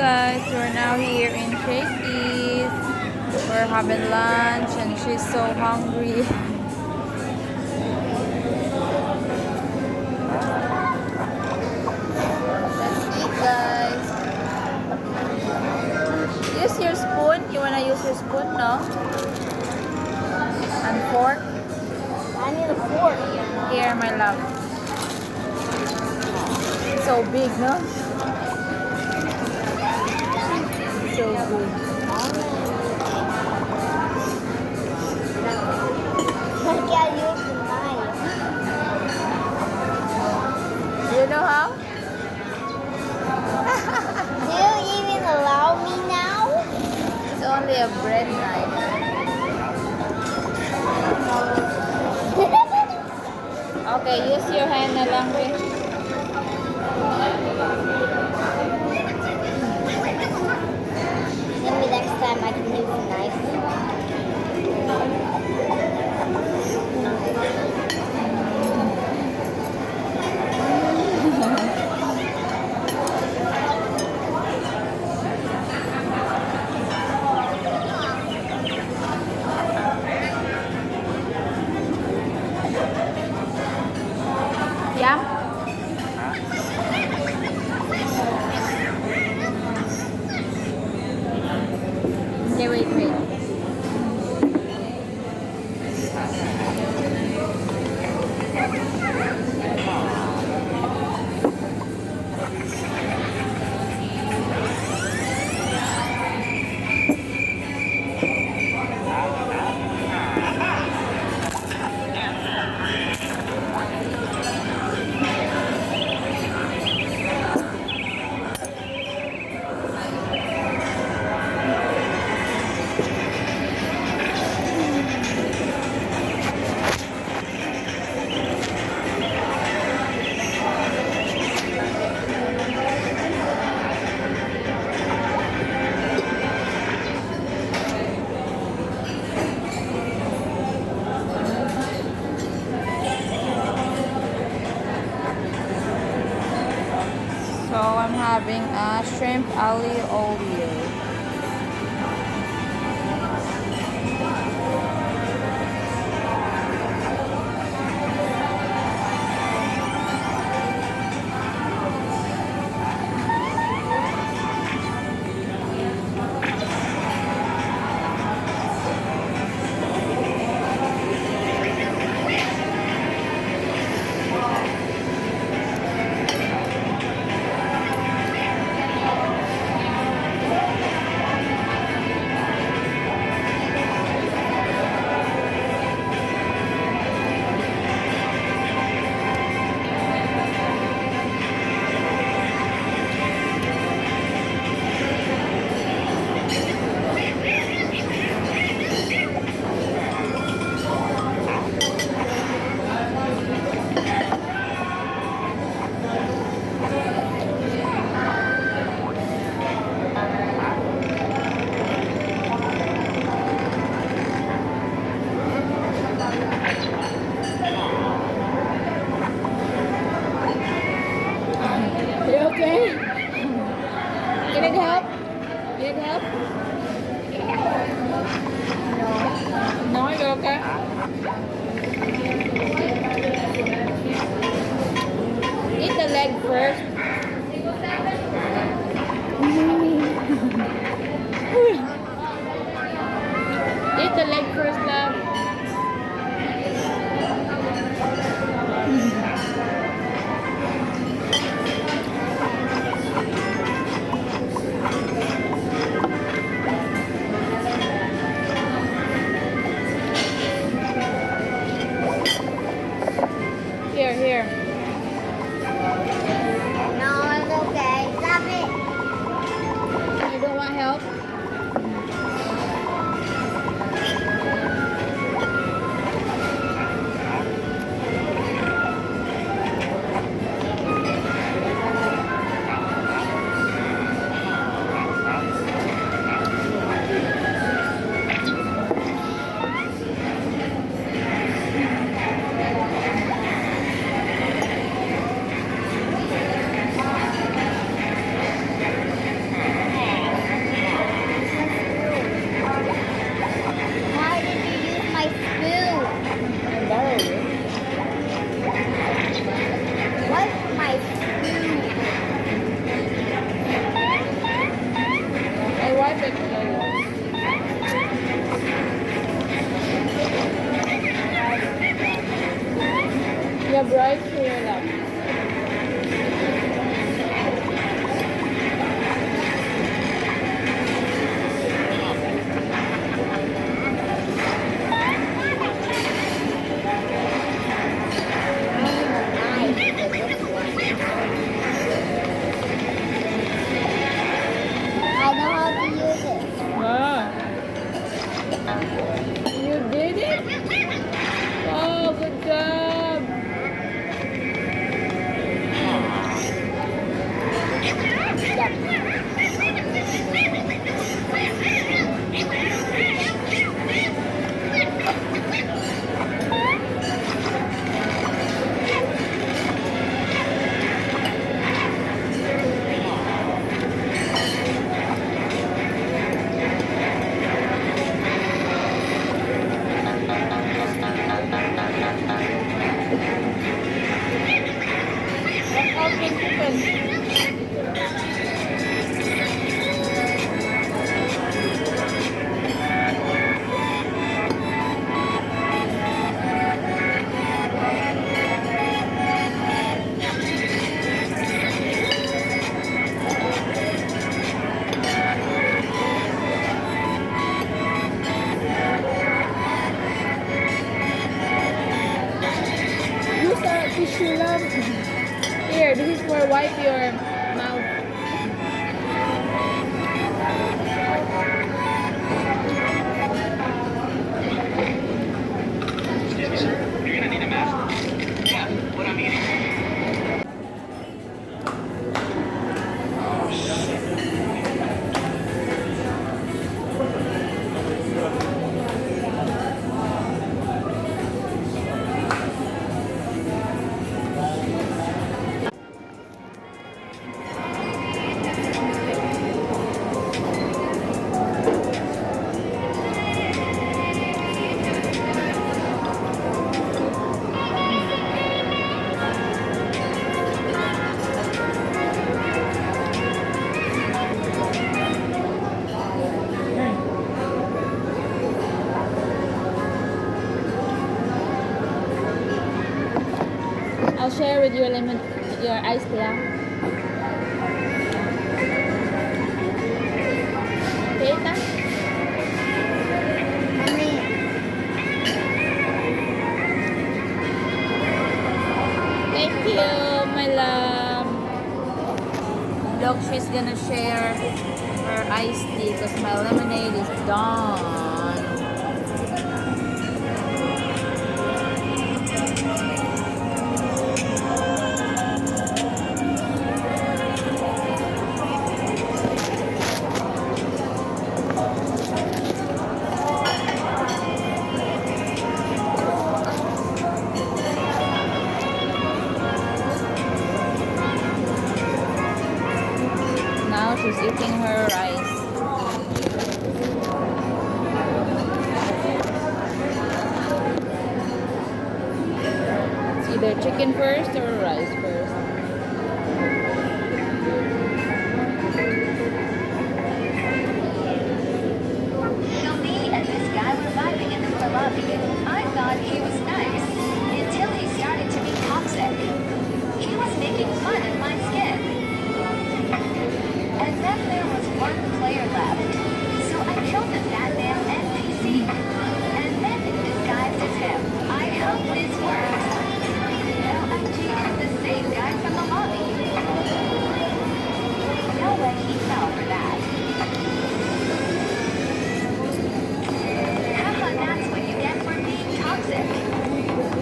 guys, we're now here in Shakey's. We're having lunch and she's so hungry. Let's eat guys. Use your spoon. You wanna use your spoon, no? And fork? I need a fork. Here, my love. So big, no? So good. I can't use the knife. You know how? Do you even allow me now? It's only a bread knife. Okay, use your hand na lang, eh. Maybe next time I can use a knife. Yeah? Okay, wait. So I'm having a shrimp aglio olio. You okay? You need help? You need help? No, you're okay? Eat the leg first. Eat the leg first, love. Here. No, it's okay. Stop it. You don't want help? grab rice for your lap. I know how to use it. Wow. You did it? Oh, good job. Use a tissue lang. Here, this is for wipe your mouth. You're gonna need a mask. Yeah, what I'm eating. I'll share with your lemon, your ice lang. Okay, ta? Thank you, my love. Look, she's gonna share her iced tea because my lemonade is done. Now she's eating her rice. It's either chicken first or rice first.